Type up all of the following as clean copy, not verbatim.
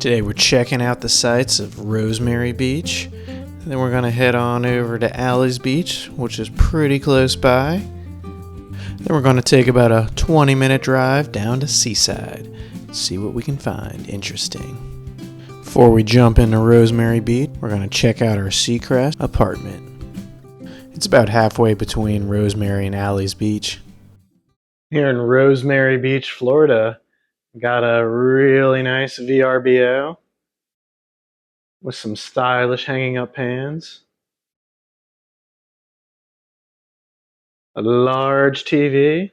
Today we're checking out the sights of Rosemary Beach. Then we're going to head on over to Alys Beach, which is pretty close by. Then we're going to take about a 20-minute drive down to Seaside, see what we can find interesting. Before we jump into Rosemary Beach, we're going to check out our Seacrest apartment. It's about halfway between Rosemary and Alys Beach. Here in Rosemary Beach, Florida, got a really nice VRBO with some stylish hanging up pans, a large TV,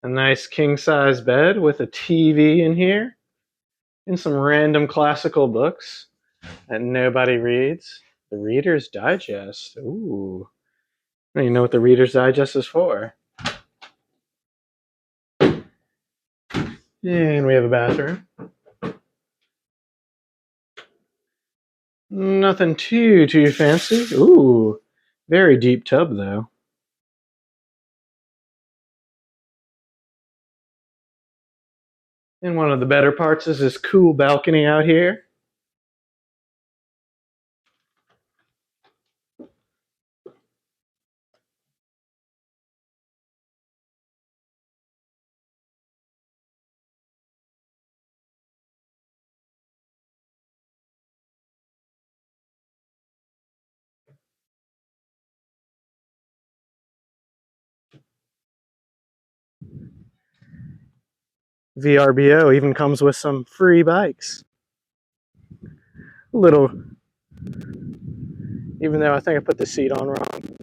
a nice king-size bed with a TV in here, and some random classical books that nobody reads. The Reader's Digest. Ooh. I don't even know what the Reader's Digest is for. And we have a bathroom. Nothing too fancy. Ooh. Very deep tub, though. And one of the better parts is this cool balcony out here. VRBO even comes with some free bikes. Little, even though I think I put the seat on wrong.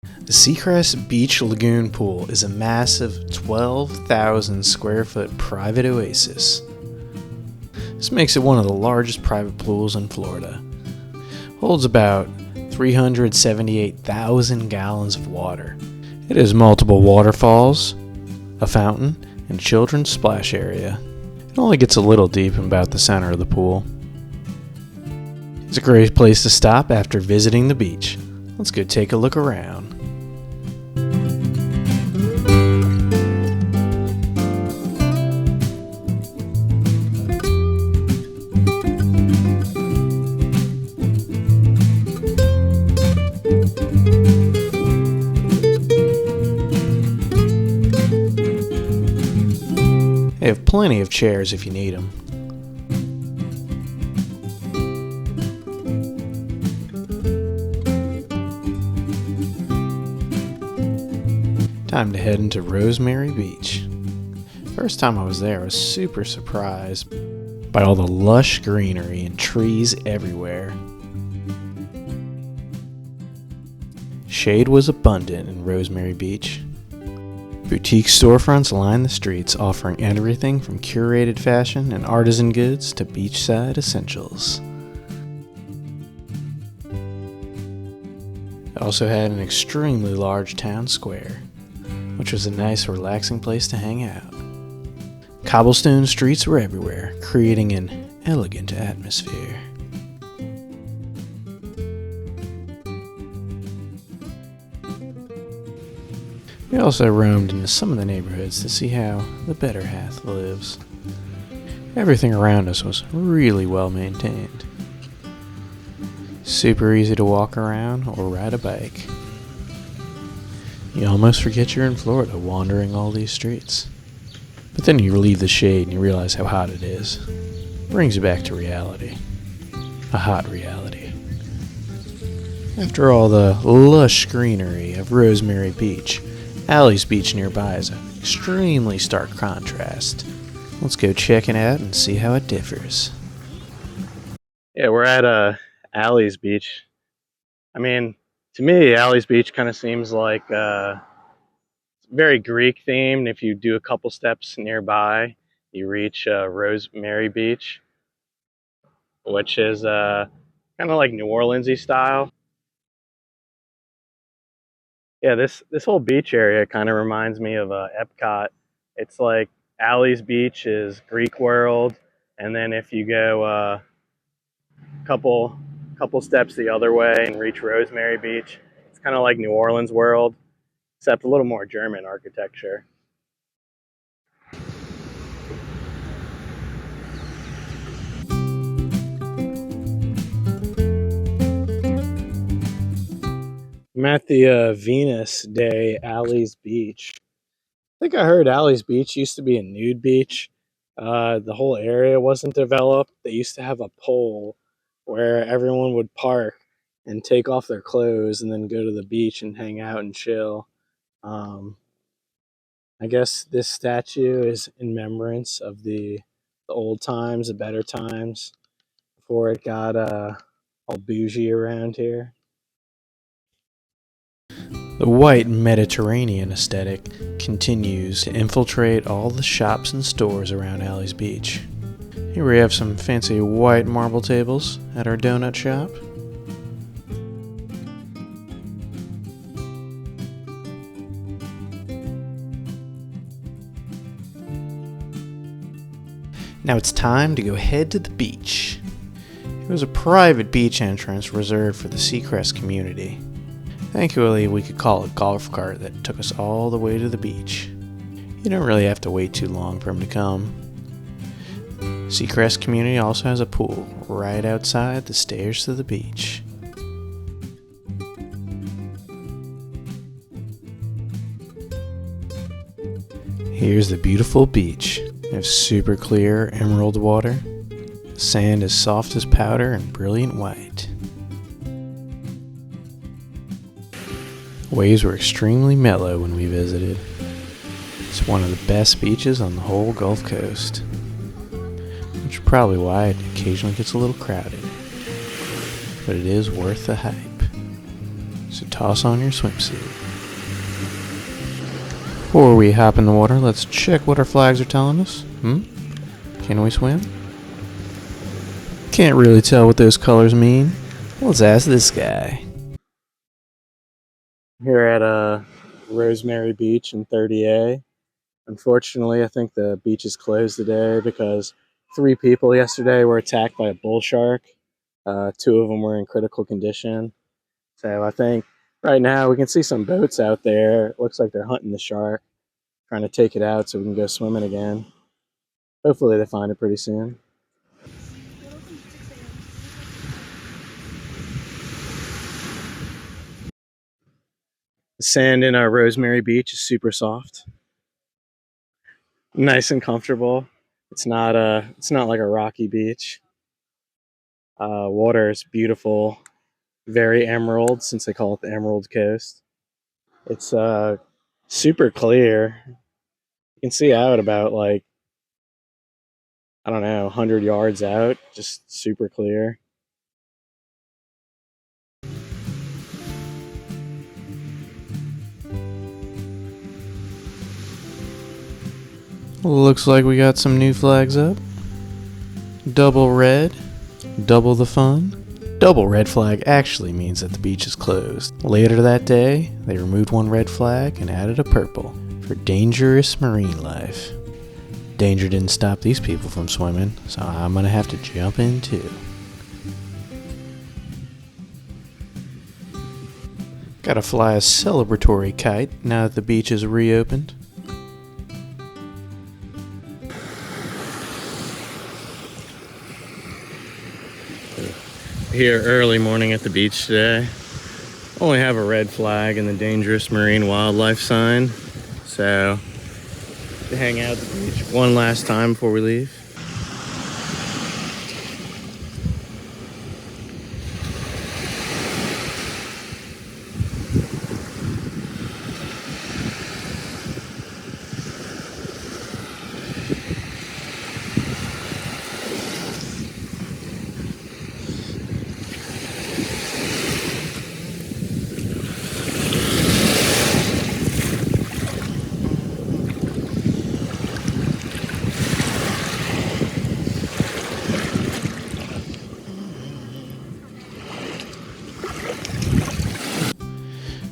The Seacrest Beach Lagoon Pool is a massive 12,000 square foot private oasis. This makes it one of the largest private pools in Florida. Holds about 378,000 gallons of water. It has multiple waterfalls, a fountain, and a children's splash area. It only gets a little deep in about the center of the pool. It's a great place to stop after visiting the beach. Let's go take a look around. They have plenty of chairs if you need them. Time to head into Rosemary Beach. First time I was there, I was super surprised by all the lush greenery and trees everywhere. Shade was abundant in Rosemary Beach. Boutique storefronts line the streets, offering everything from curated fashion and artisan goods to beachside essentials. It also had an extremely large town square, which was a nice, relaxing place to hang out. Cobblestone streets were everywhere, creating an elegant atmosphere. We also roamed into some of the neighborhoods to see how the better half lives. Everything around us was really well maintained. Super easy to walk around or ride a bike. You almost forget you're in Florida wandering all these streets. But then you leave the shade and you realize how hot it is. Brings you back to reality. A hot reality. After all the lush greenery of Rosemary Beach, Alys Beach nearby is an extremely stark contrast. Let's go check it out and see how it differs. Yeah, we're at Alys Beach. I mean, to me, Alys Beach kind of seems like very Greek themed. If you do a couple steps nearby, you reach Rosemary Beach, which is kind of like New Orleans-y style. Yeah, this whole beach area kind of reminds me of Epcot. It's like Alys Beach is Greek world, and then if you go couple steps the other way and reach Rosemary Beach, it's kind of like New Orleans world. except a little more German architecture. I'm at the Venus Day Alys Beach. I think I heard Alys Beach used to be a nude beach. The whole area wasn't developed. They used to have a pole where everyone would park and take off their clothes and then go to the beach and hang out and chill. Um, I guess this statue is in remembrance of the old times, the better times before it got all bougie around here. The white Mediterranean aesthetic continues to infiltrate all the shops and stores around Alys Beach. Here we have some fancy white marble tables at our donut shop. Now it's time to go head to the beach. It was a private beach entrance reserved for the Seacrest community. Thankfully, we could call a golf cart that took us all the way to the beach. You don't really have to wait too long for him to come. Seacrest community also has a pool right outside the stairs to the beach. Here's the beautiful beach. They have super clear emerald water. The sand is soft as powder and brilliant white. Waves were extremely mellow when we visited. It's one of the best beaches on the whole Gulf Coast, which is probably why it occasionally gets a little crowded. But it is worth the hype. So toss on your swimsuit. Before we hop in the water, let's check what our flags are telling us. Can we swim? Can't really tell what those colors mean. Let's ask this guy. Here at Rosemary Beach in 30A. Unfortunately, I think the beach is closed today because 3 people yesterday were attacked by a bull shark. 2 of them were in critical condition. So I think right now we can see some boats out there. It looks like they're hunting the shark, trying to take it out so we can go swimming again. Hopefully they find it pretty soon. The sand in our Rosemary Beach is super soft, nice and comfortable. It's not like a rocky beach. Water is beautiful, very emerald since they call it the Emerald Coast. It's super clear. You can see out about like, I don't know, 100 yards out, just super clear. Looks like we got some new flags up. Double red, double the fun. Double red flag actually means that the beach is closed. Later that day, they removed one red flag and added a purple for dangerous marine life. Danger didn't stop these people from swimming, so I'm gonna have to jump in too. Gotta fly a celebratory kite now that the beach is reopened. Here early morning at the beach today. Only have a red flag and the dangerous marine wildlife sign. So, to hang out at the beach one last time before we leave.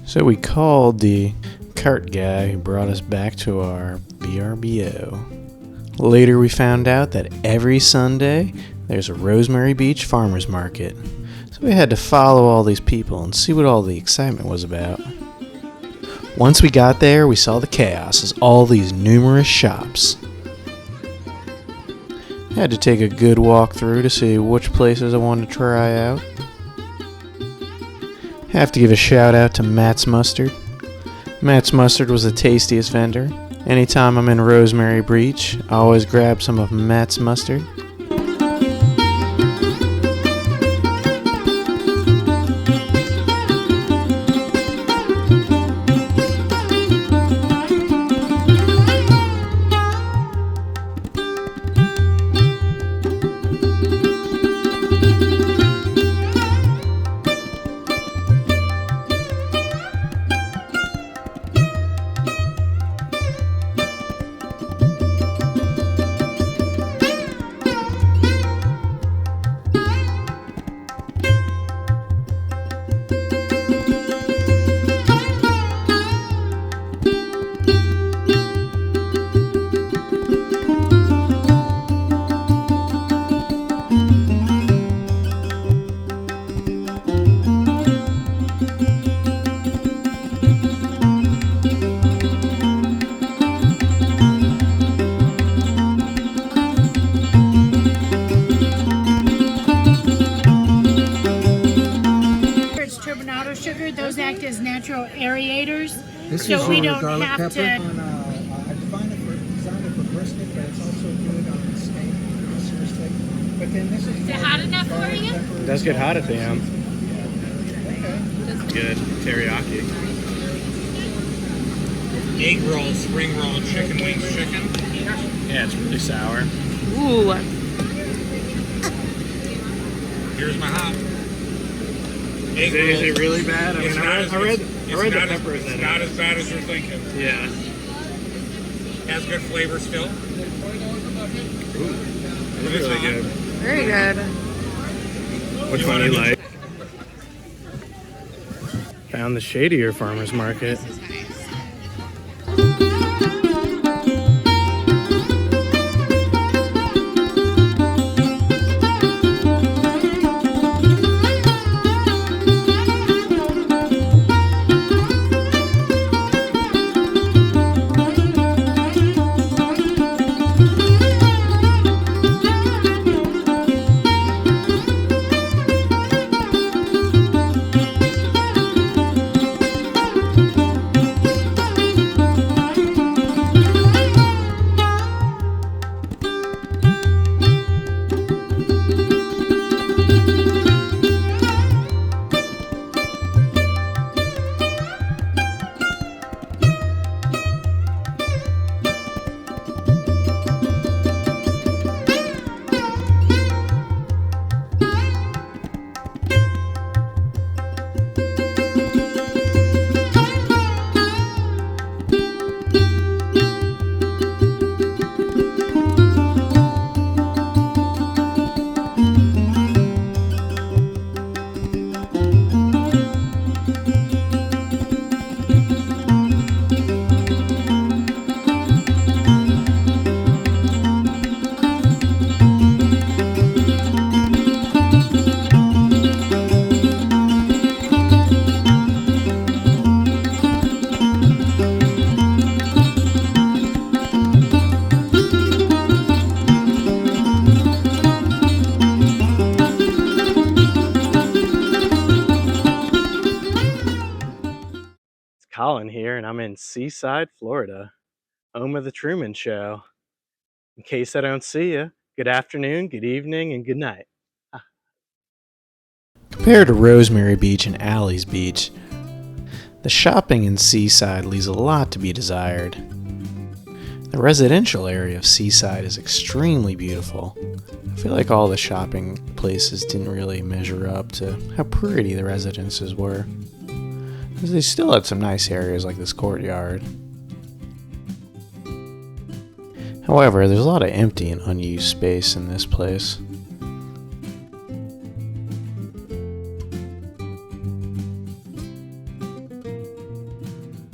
So we called the cart guy who brought us back to our VRBO. Later we found out that every Sunday there's a Rosemary Beach farmers market. So we had to follow all these people and see what all the excitement was about. Once we got there, we saw the chaos as all these numerous shops. I had to take a good walk through to see which places I wanted to try out. Have to give a shout out to Matt's Mustard. Matt's Mustard was the tastiest vendor. Anytime I'm in Rosemary Beach, I always grab some of Matt's Mustard. Those act as natural aerators, This so is we on don't garlic have pepper. to. I designed it for brisket, but it's also good on the steak, sear steak. But then this is it hot enough for you? It does get hot at the end. Good teriyaki. Egg roll, spring roll, chicken wings, chicken. Yeah, it's really sour. Ooh. Here's my hot. Egg Is roll. it really bad? I mean, I read the peppers in It's it. not as bad as you're thinking. Yeah. Has good flavor still. It's really good. Very good. Which one do you like? Found the shadier farmer's market. Colin here, and I'm in Seaside, Florida, home of the Truman Show. In case I don't see you, good afternoon, good evening, and good night. Compared to Rosemary Beach and Alys Beach, the shopping in Seaside leaves a lot to be desired. The residential area of Seaside is extremely beautiful. I feel like all the shopping places didn't really measure up to how pretty the residences were. They still had some nice areas like this courtyard. However, there's a lot of empty and unused space in this place.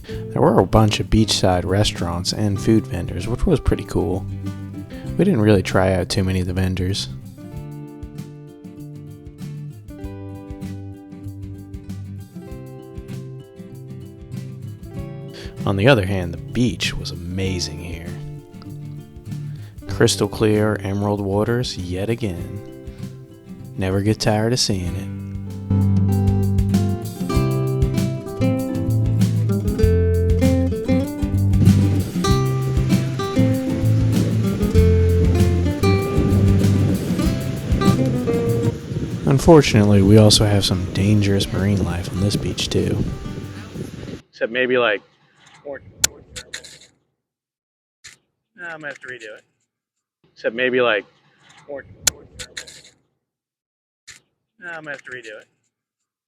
There were a bunch of beachside restaurants and food vendors, which was pretty cool. We didn't really try out too many of the vendors. On the other hand, the beach was amazing here. Crystal clear emerald waters yet again. Never get tired of seeing it. Unfortunately, we also have some dangerous marine life on this beach too. Except maybe like... I'm gonna have to redo it. Except maybe like... I'm gonna have to redo it.